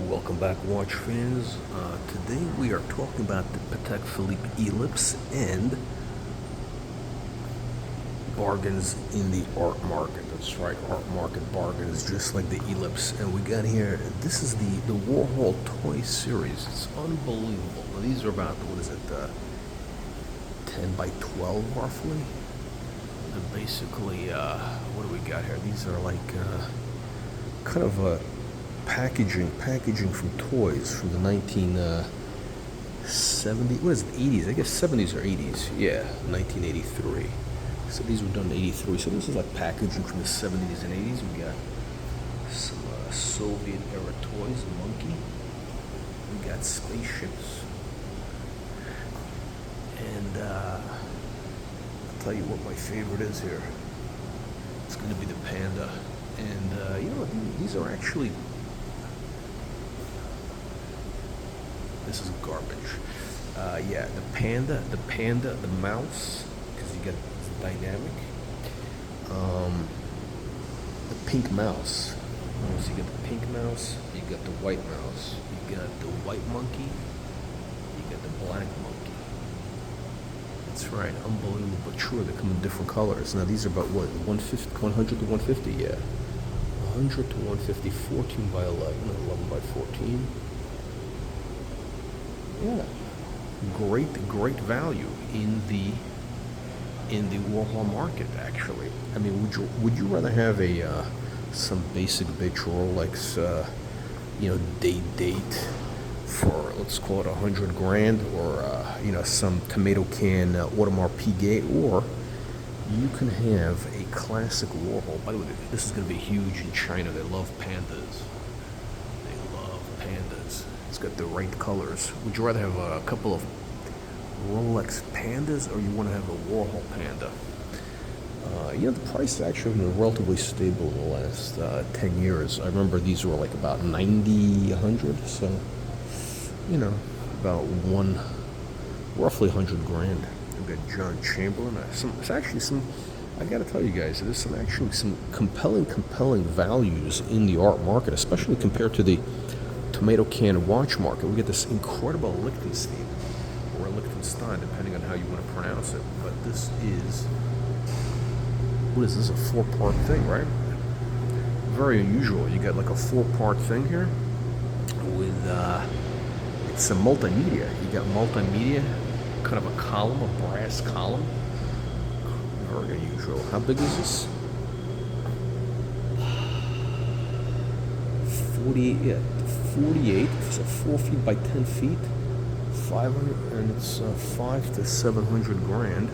Welcome back, watch fans. Today we are talking about the Patek Philippe Ellipse and bargains in the art market. That's right, art market bargains, just like the Ellipse. And we got here, this is the Warhol toy series. It's unbelievable. Now, these are about, 10 by 12 roughly. They're basically, what do we got here? These are like kind of a packaging from toys from the 1970s. What is it? 80s? I guess 70s or 80s. Yeah, 1983. So these were done in 83. So this is like packaging from the 70s and 80s. We got some Soviet era toys, a monkey. We got spaceships. And I'll tell you what my favorite is here. It's going to be the Panda. And these are actually, this is garbage. Yeah, the Panda, the mouse, because you get it's dynamic. The pink mouse. So you get the pink mouse, you got the white mouse, you got the white monkey, you got the black monkey. That's right, unbelievable but true. They come in different colors. Now these are about what, 100 to 150, yeah. 100 to 150, 14 by 11, 11 by 14. Yeah, great value in the Warhol market. Actually, I mean, would you rather have a some basic bitch Rolex, date for, let's call it 100 grand, or some tomato can Audemars Piguet, or you can have a classic Warhol. By the way, this is going to be huge in China. They love pandas. They love pandas. It's got the right colors. Would you rather have a couple of Rolex pandas, or you want to have a Warhol panda? The price actually has been relatively stable in the last 10 years. I remember these were like about 90, 100. So, about roughly 100 grand. We've got John Chamberlain. It's actually some, I gotta tell you guys, there's some compelling values in the art market, especially compared to the tomato can watch market. We get this incredible Liechtenstein, or Liechtenstein, depending on how you want to pronounce it. But this is, what is this, a 4-part thing, right? Very unusual. You got like a 4-part thing here with, it's a multimedia. You got multimedia, kind of a column, a brass column. Very unusual. How big is this? 48. So 4 feet by 10 feet. 500, and it's 5 to 700 grand.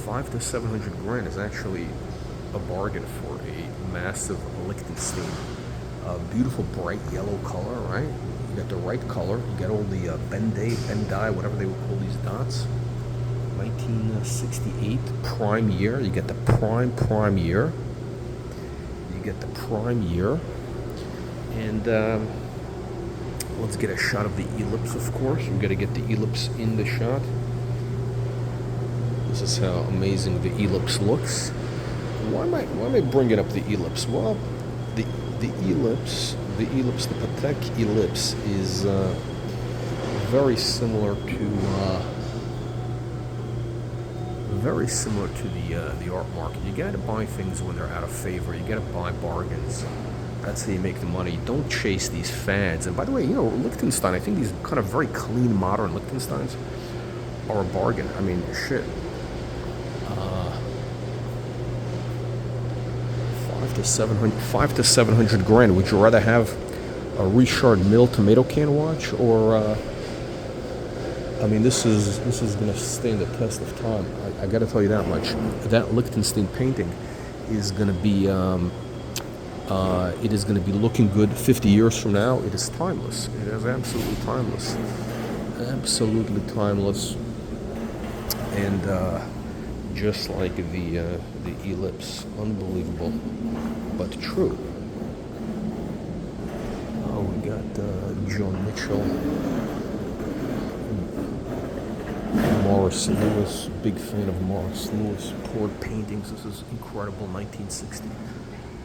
5 to 700 grand is actually a bargain for a massive Liechtenstein. Beautiful bright yellow color, right? You got the right color. You got all the Bendai, whatever they would call these dots. 1968 prime year. You get the prime year. You get the prime year. And let's get a shot of the Ellipse, of course. We've got to get the Ellipse in the shot. This is how amazing the Ellipse looks. Why am I bringing up the Ellipse? Well, the Ellipse, the Patek Ellipse is very similar to the art market. You got to buy things when they're out of favor. You got to buy bargains. That's how you make the money. Don't chase these fads. And by the way, Liechtenstein, I think these kind of very clean, modern Liechtensteins are a bargain. I mean, shit. 5 to 700 grand. Would you rather have a Richard Mille tomato can watch, or this is going to stand the test of time. I got to tell you that much. That Liechtenstein painting is going to be it is going to be looking good 50 years from now. It is timeless. It is absolutely timeless. Absolutely timeless. And just like the Ellipse, unbelievable but true. Oh, we got John Mitchell, Morris Lewis. Big fan of Morris Lewis. Poured paintings. This is incredible. 1960.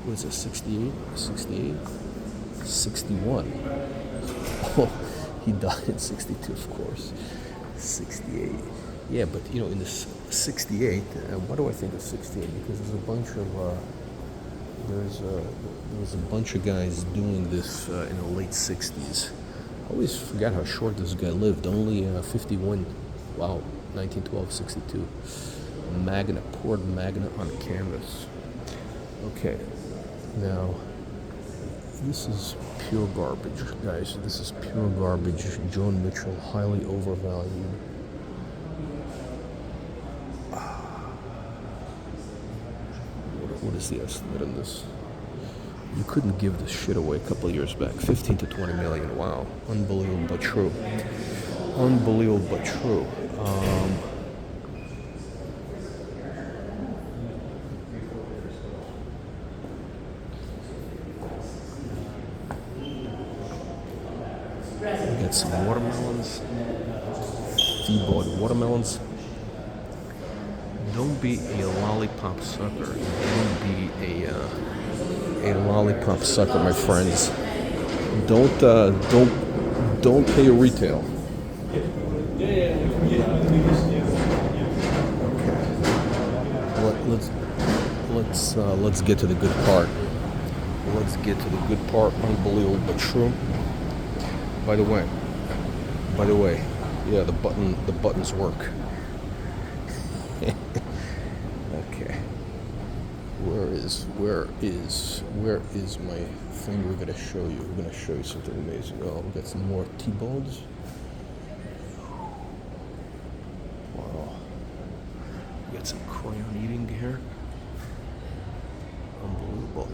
What is it? 68? 61. Oh, he died in 62, of course. 68. Yeah, but you know, in this 68, why do I think of 68? Because there's a bunch of there's a bunch of guys doing this in the late 60s. I always forgot how short this guy lived. Only 51. Wow, 1912, 62. Magna, poured Magna on canvas. Okay, now this is pure garbage, guys. This is pure garbage. Joan Mitchell, highly overvalued. What is the estimate on this? You couldn't give this shit away a couple of years back. 15 to 20 million. Wow. Unbelievable but true. Unbelievable but true. We got some watermelons. Feed-bought watermelons. Don't be a lollipop sucker. Don't be a lollipop sucker, my friends. Don't pay a retail. Okay. Let's get to the good part. Let's get to the good part. Unbelievable but true. By the way, yeah, the buttons work. Okay. Where is my thing we're gonna show you? We're gonna show you something amazing. Oh, we got some more T-bulbs. Wow. We got some crayon eating here. Unbelievable.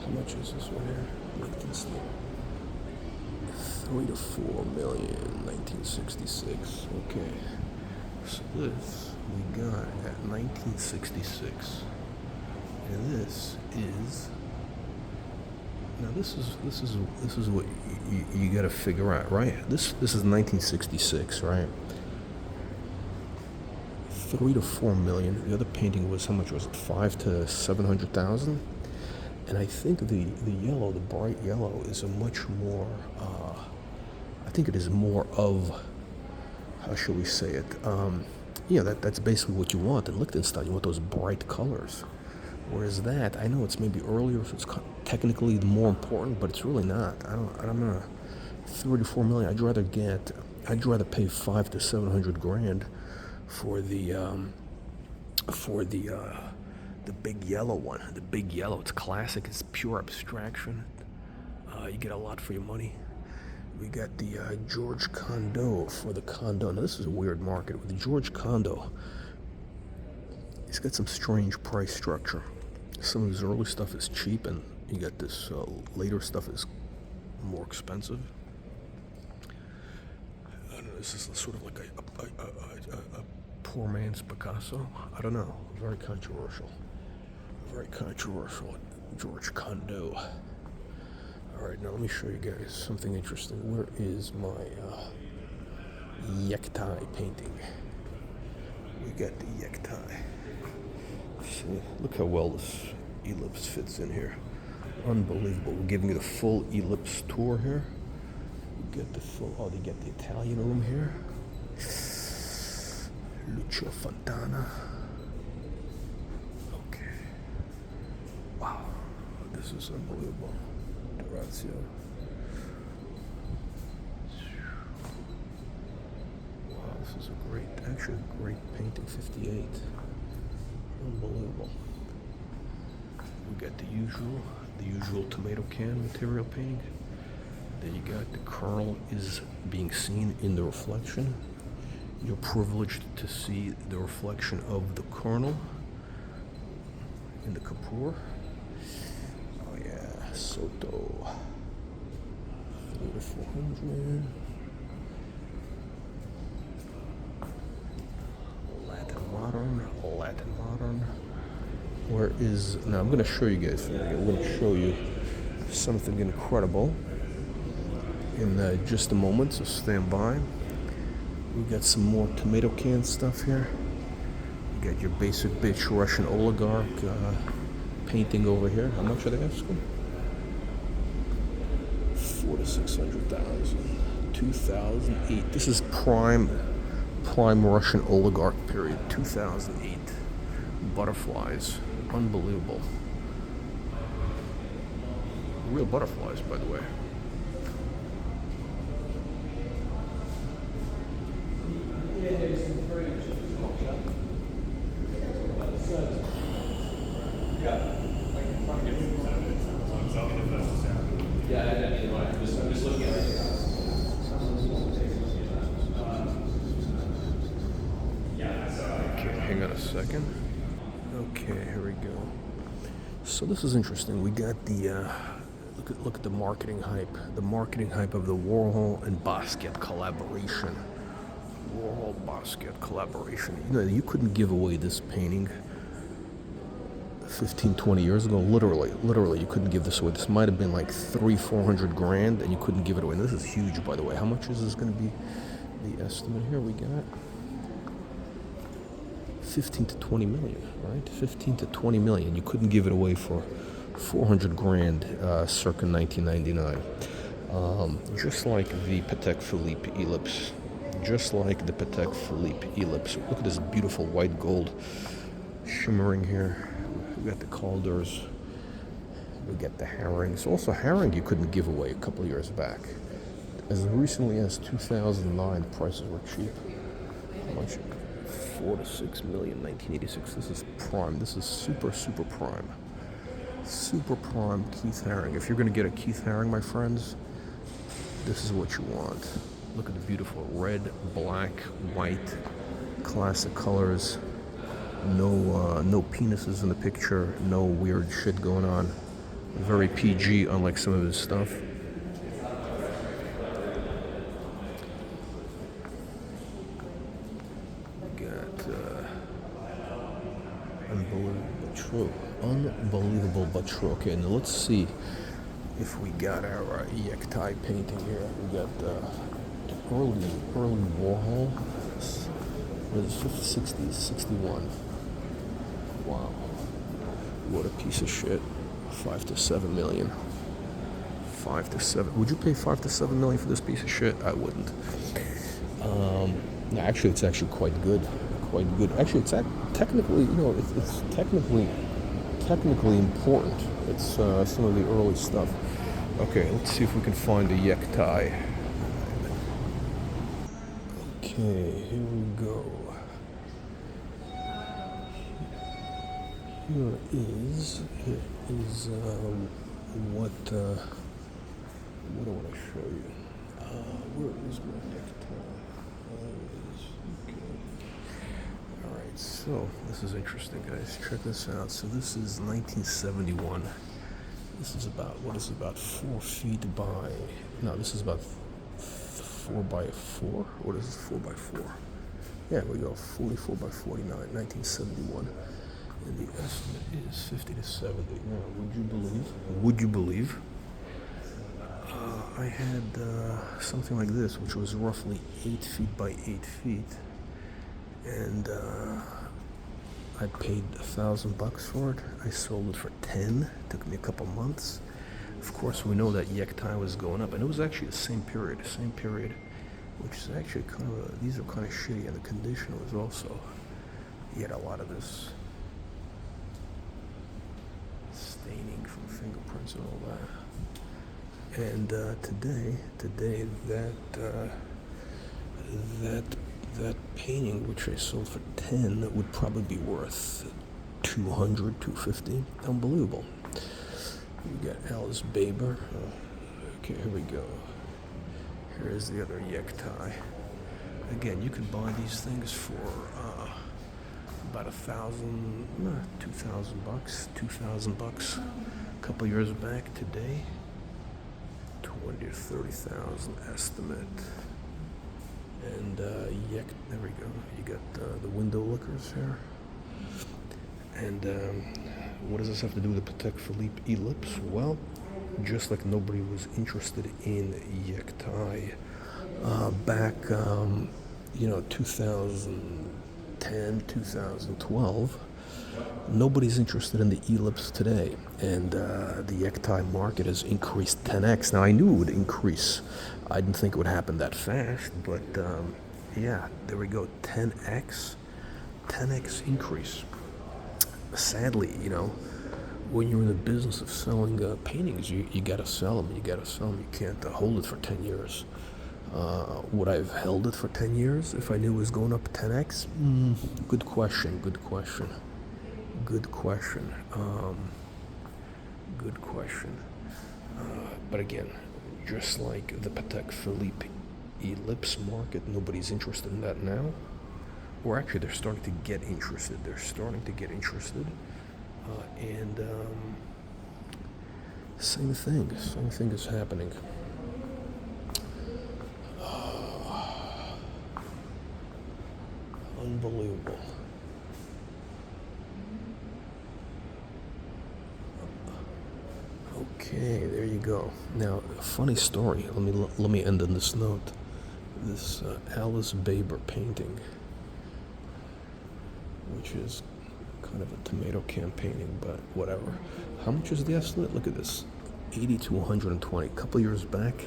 How much is this one here? 3 to 4 million, 1966. Okay, so this we got at 1966, and this is now this is what you got to figure out, right? This is 1966, right? 3 to 4 million. The other painting was, how much was it? 5 to 700,000. And I think the yellow, the bright yellow, is a much more, I think it is more of, how shall we say it? Yeah, that's basically what you want in Liechtenstein. You want those bright colors. Whereas that, I know it's maybe earlier, so it's technically more important, but it's really not. I don't know. 34 million. I'd rather pay 5 to 700 grand for the big yellow one. The big yellow, it's classic, it's pure abstraction. You get a lot for your money. We got the George Condo for the condo. Now this is a weird market. With the George Condo, he's got some strange price structure. Some of his early stuff is cheap, and you got this later stuff is more expensive. I don't know, this is sort of like a poor man's Picasso. I don't know, very controversial. Very controversial, George Condo. All right, now let me show you guys something interesting. Where is my Yektai painting? We got the Yektai. See, look how well this Ellipse fits in here. Unbelievable. We're giving you the full Ellipse tour here. We get the full. Oh, they get the Italian room here. Lucio Fontana. Wow, this is unbelievable. Durazio. Wow, this is a great painting, 58. Unbelievable. We got the usual tomato can material painting. Then you got the kernel is being seen in the reflection. You're privileged to see the reflection of the kernel in the Kapoor. Oh yeah, Soto. 3 to 400. Latin modern. Where is, now I'm going to show you guys something. I'm going to show you something incredible in just a moment, so stand by. We got some more tomato can stuff here. We got your basic bitch Russian oligarch painting over here. How much are they asking? 400 to 600,000. 2008. This is prime Russian oligarch period. 2008. Butterflies. Unbelievable. Real butterflies, by the way. I'm just looking at it. Okay, hang on a second. Okay, here we go. So this is interesting. We got the look at the marketing hype. The marketing hype of the Warhol and Basquiat collaboration. Warhol Basquiat collaboration. You know, you couldn't give away this painting 15, 20 years ago. Literally, you couldn't give this away. This might have been like 300-400 grand, and you couldn't give it away. And this is huge, by the way. How much is this going to be? The estimate here we got 15 to 20 million, right? 15 to 20 million. You couldn't give it away for 400 grand, circa 1999. Just like the Patek Philippe Ellipse. Just like the Patek Philippe Ellipse. Look at this beautiful white gold shimmering here. We got the Calders. We got the herrings. Also, herring you couldn't give away a couple of years back. As recently as 2009, prices were cheap. How much? 4 to 6 million, 1986. This is prime. This is super prime. Super prime Keith Haring. If you're going to get a Keith Haring, my friends, this is what you want. Look at the beautiful red, black, white, classic colors. No penises in the picture. No weird shit going on. Very PG, unlike some of his stuff. Unbelievable but true. Unbelievable but true. Okay, now let's see if we got our Yektai painting here. We got early Warhol. What is it, 60s, 61. Wow. What a piece of shit. 5 to 7 million. 5 to 7. Would you pay 5 to 7 million for this piece of shit? I wouldn't. No, actually, it's actually quite good. Quite good. Actually, it's technically, you know, it's technically important. It's some of the early stuff. Okay, let's see if we can find a Yektai. Okay, here we go. Here is what I want to show you. Where is my Yektai? Okay. All right, so this is interesting, guys. Check this out. So this is 1971. This is about, what is it, about 4 feet by, no, this is about 4 by 4. What is this, 4 by 4? Yeah, we go, 44 by 49, 1971. And the estimate is 50 to 70. Now, would you believe, I had something like this, which was roughly 8 feet by 8 feet. And I paid $1,000 for it. I sold it for 10. Took me a couple months. Of course, we know that Yektai was going up, and it was actually the same period, which is actually kind of these are kind of shitty, and the condition was also. You had a lot of this staining from fingerprints and all that. And today that painting, which I sold for 10, would probably be worth 200, 250. Unbelievable. We got Alice Baber. Okay, here we go. Here's the other Yektai. Again, you could buy these things for about $2,000 bucks. A couple years back. Today, 20 to 30,000 estimate. And there we go. You got the window lickers here. And what does this have to do with the Patek Philippe Ellipse? Well, just like nobody was interested in Yektai back, 2000, 2010, 2012, nobody's interested in the Ellipse today, and the Yektai market has increased 10x. Now, I knew it would increase. I didn't think it would happen that fast, but yeah, there we go, 10x increase. Sadly, you know, when you're in the business of selling paintings, you gotta sell them. You can't hold it for 10 years. Would I have held it for 10 years if I knew it was going up 10x? Good question. But again, just like the Patek Philippe Ellipse market, nobody's interested in that now. Or actually, they're starting to get interested. And same thing is happening. Unbelievable. Okay, there you go. Now, a funny story. Let me end on this note. This Alice Baber painting, which is kind of a tomato can painting, but whatever. How much is the estimate? Look at this, 80 to 120. A couple years back,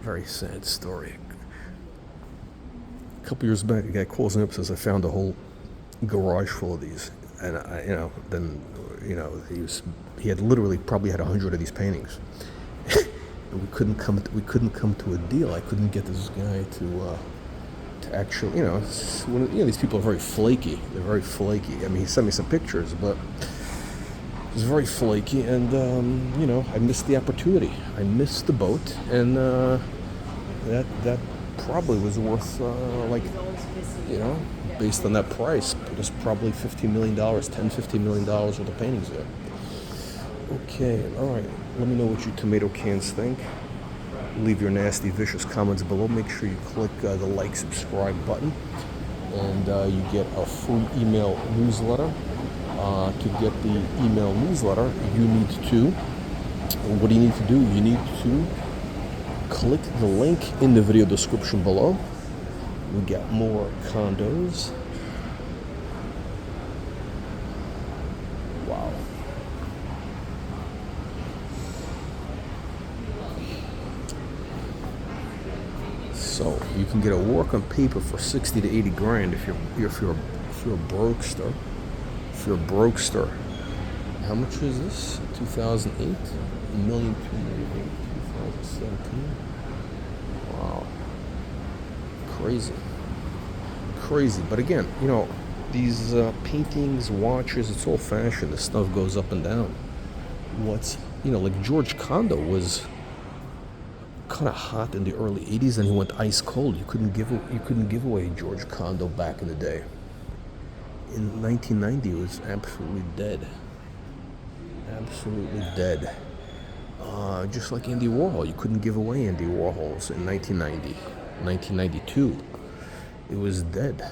very sad story. A couple years back, a guy calls me up and says, "I found a whole garage full of these," and he had literally probably had 100 of these paintings. And we couldn't come to a deal. I couldn't get this guy to actually, these people are very flaky. They're very flaky. I mean, he sent me some pictures, but it was very flaky, and I missed the opportunity. I missed the boat, and that probably was worth based on that price, there's probably $15 million, $15 million worth of paintings there. Okay, all right. Let me know what you tomato cans think. Leave your nasty, vicious comments below. Make sure you click the like, subscribe button, and you get a free email newsletter. To get the email newsletter, what do you need to do? You need to click the link in the video description below. We got more condos. Wow. So you can get a work on paper for 60 to 80 grand if you're a brokester. If you're a brokester. How much is this? 2008? 2017. Wow. Crazy. But again, these paintings, watches, it's all fashion. This stuff goes up and down. Like George Condo was kind of hot in the early 80s, and he went ice cold. You couldn't give away George Condo back in the day. In 1990, it was absolutely dead. Just like Andy Warhol, you couldn't give away Andy Warhols in 1990. 1992, it was dead.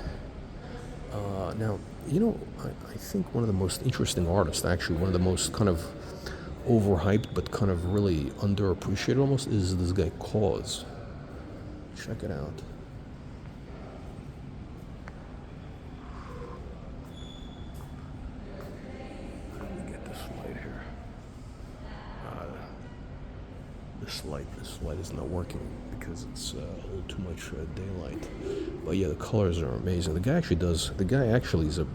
Now, I think one of the most interesting artists, actually one of the most kind of overhyped but kind of really underappreciated almost, is this guy Cause. Check it out. Let me get this light here. This light is not working because it's a little too much daylight. But yeah, the colors are amazing. The guy actually is a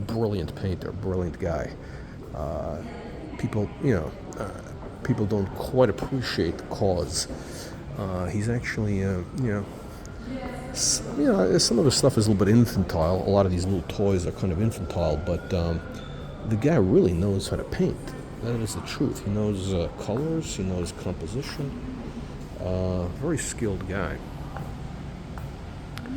brilliant painter, brilliant guy. People don't quite appreciate the Cause. He's actually, some of his stuff is a little bit infantile. A lot of these little toys are kind of infantile, but the guy really knows how to paint. That is the truth. He knows colors, he knows composition. Very skilled guy.